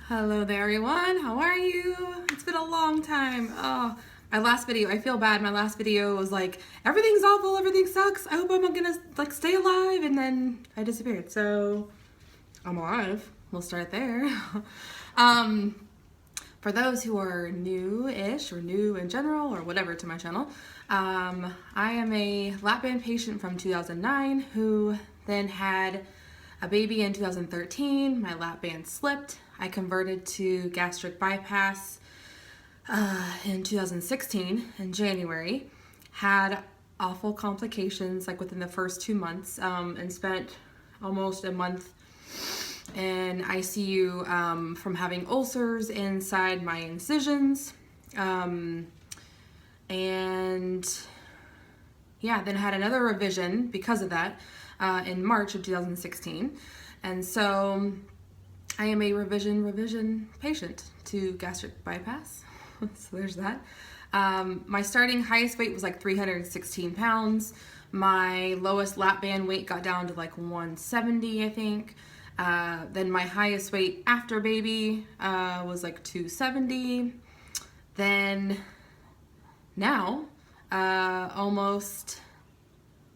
Hello there, everyone. How are you? It's been a long time. Oh, my last video, I feel bad. My last video was like, everything's awful, everything sucks. I hope I'm gonna stay alive, and then I disappeared. So I'm alive. We'll start there. For those who are new-ish or new in general or whatever to my channel, I am a lap band patient from 2009 who then had a baby in 2013. My lap band slipped. I converted to gastric bypass in 2016 in January. Had awful complications like within the first 2 months, and spent almost a month in ICU from having ulcers inside my incisions. And yeah, then had another revision because of that in March of 2016. And so I am a revision patient to gastric bypass. So there's that. My starting highest weight was like 316 pounds. My lowest lap band weight got down to like 170, I think. Then my highest weight after baby was like 270. Then now, almost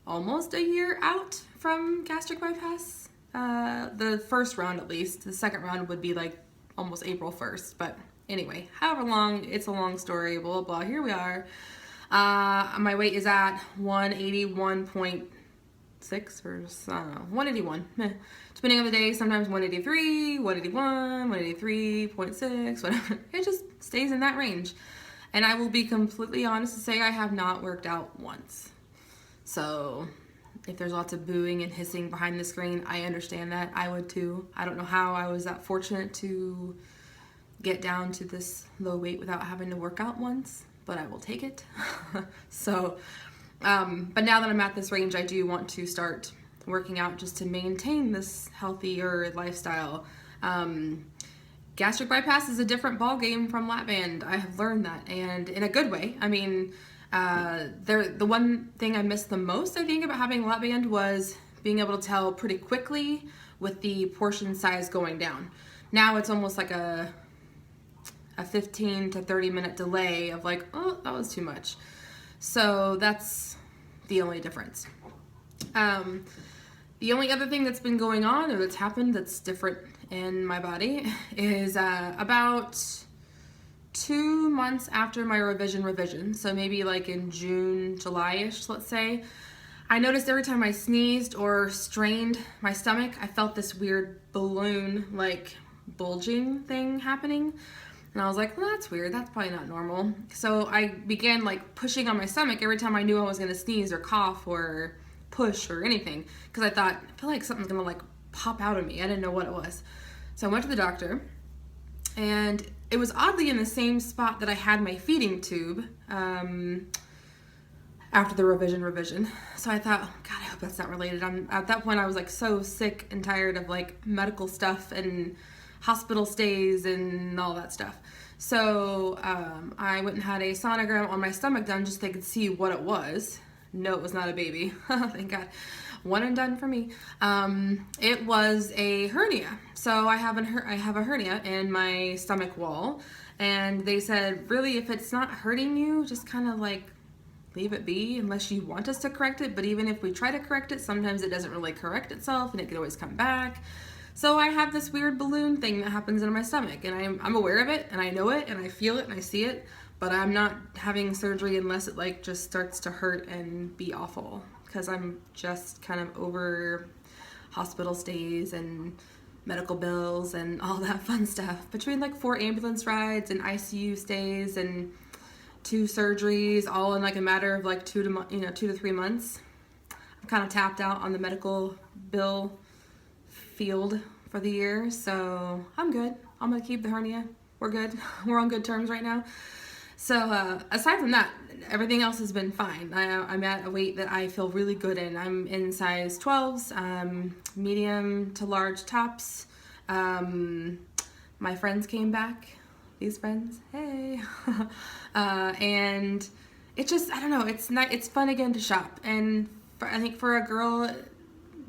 a year out from gastric bypass. The first round at least. The second round would be like almost April 1st. But anyway, however long, it's a long story, blah, blah, here we are. My weight is at 181.6 or I don't know, 181. Depending on the day, sometimes 183, 181, 183.6, whatever. It just stays in that range. And I will be completely honest to say I have not worked out once. So if there's lots of booing and hissing behind the screen, I understand that. I would too. I don't know how I was that fortunate to get down to this low weight without having to work out once, but I will take it. So, but now that I'm at this range, I do want to start working out just to maintain this healthier lifestyle. Gastric bypass is a different ball game from lap band. I have learned that, and in a good way. I mean, the one thing I missed the most, I think, about having lap band was being able to tell pretty quickly with the portion size going down. Now it's almost like a 15 to 30 minute delay of like, oh, that was too much. So that's the only difference. The only other thing that's been going on or that's happened that's different in my body is about 2 months after my revision, so maybe like in June, July-ish, let's say, I noticed every time I sneezed or strained my stomach, I felt this weird balloon, like bulging thing happening. And I was like, well, that's weird. That's probably not normal. So I began like pushing on my stomach every time I knew I was going to sneeze or cough or push or anything. Because I thought, I feel like something's going to like pop out of me. I didn't know what it was. So I went to the doctor, and it was oddly in the same spot that I had my feeding tube after the revision. So I thought, oh, God, I hope that's not related. At that point, I was like so sick and tired of like medical stuff and hospital stays and all that stuff. So I went and had a sonogram on my stomach done just so they could see what it was. No, it was not a baby. Thank God. One and done for me. It was a hernia. So I have a hernia in my stomach wall, and they said, really, if it's not hurting you, just kind of like leave it be unless you want us to correct it. But even if we try to correct it, sometimes it doesn't really correct itself, and it could always come back. So I have this weird balloon thing that happens in my stomach, and I'm aware of it, and I know it, and I feel it, and I see it, but I'm not having surgery unless it like just starts to hurt and be awful, because I'm just kind of over hospital stays and medical bills and all that fun stuff. Between like 4 ambulance rides and ICU stays and 2 surgeries, all in like a matter of like 2 to 3 months, I'm kind of tapped out on the medical bill field for the year, so I'm good. I'm gonna keep the hernia. We're good. We're on good terms right now. So aside from that, everything else has been fine. I'm at a weight that I feel really good in. I'm in size 12s, medium to large tops. My friends came back. These friends, hey. And it just, I don't know, it's fun again to shop. And I think for a girl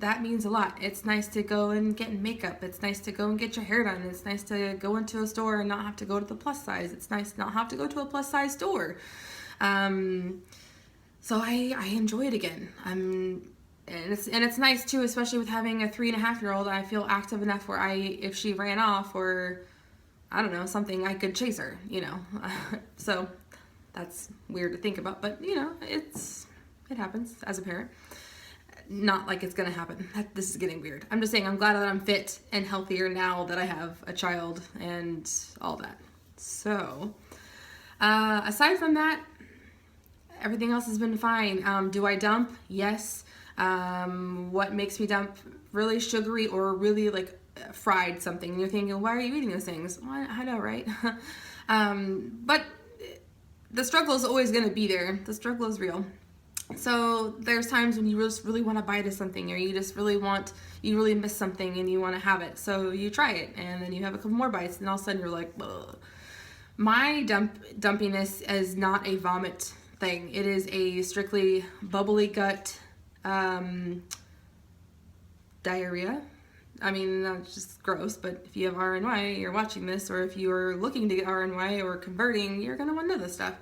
that means a lot. It's nice to go and get makeup. It's nice to go and get your hair done. It's nice to go into a store and not have to go to the plus size. It's nice to not have to go to a plus size store. So I enjoy it again. And it's nice too, especially with having a 3.5-year-old. I feel active enough where if she ran off or I don't know, something, I could chase her, you know. So that's weird to think about, but you know, it happens as a parent. Not like it's gonna happen. This is getting weird. I'm just saying I'm glad that I'm fit and healthier now that I have a child and all that. So, aside from that, everything else has been fine. Do I dump? Yes. What makes me dump? Really sugary or really like fried something. And you're thinking, why are you eating those things? Well, I know, right? But the struggle is always going to be there. The struggle is real. So there's times when you just really want to bite into something, or you really miss something and you want to have it. So you try it, and then you have a couple more bites, and all of a sudden you're like, ugh. My dumpiness is not a vomit thing. It is a strictly bubbly gut diarrhea. I mean, that's just gross, but if you have RNY, you're watching this, or if you're looking to get RNY or converting, you're going to want to know this stuff.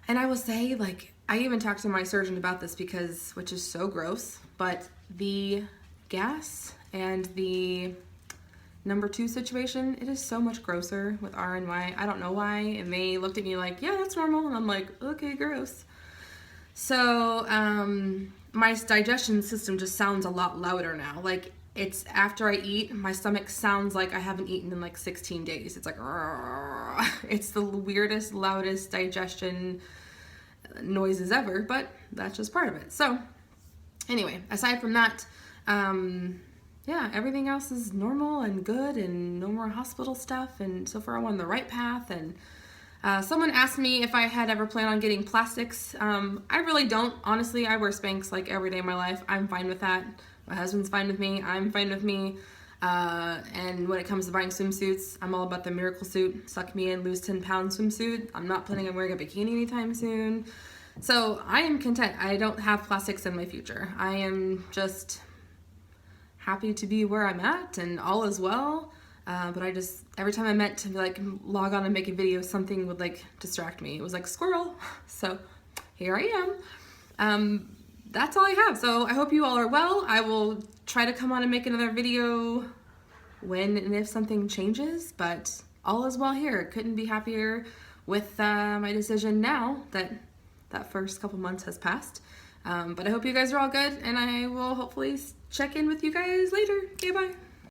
And I will say, like, I even talked to my surgeon about this which is so gross, but the gas and the number 2 situation, it is so much grosser with RNY. I don't know why, and they looked at me like, yeah, that's normal, and I'm like, okay, gross. So, my digestion system just sounds a lot louder now. Like, it's after I eat, my stomach sounds like I haven't eaten in like 16 days. It's like, it's the weirdest, loudest digestion noises ever, but that's just part of it. So anyway, aside from that, yeah, everything else is normal and good, and no more hospital stuff, and so far I'm on the right path. And someone asked me if I had ever planned on getting plastics. I really don't. Honestly, I wear Spanx like every day of my life. I'm fine with that. My husband's fine with me. I'm fine with me. And when it comes to buying swimsuits, I'm all about the miracle suit. Suck me in, lose 10 pounds swimsuit. I'm not planning on wearing a bikini anytime soon. So I am content. I don't have plastics in my future. I am just happy to be where I'm at, and all is well. But I just, every time I meant to like log on and make a video, something would like distract me. It was like squirrel. So here I am. That's all I have. So I hope you all are well. I will try to come on and make another video when and if something changes, but all is well here. Couldn't be happier with my decision now that first couple months has passed. But I hope you guys are all good, and I will hopefully check in with you guys later. Okay, bye.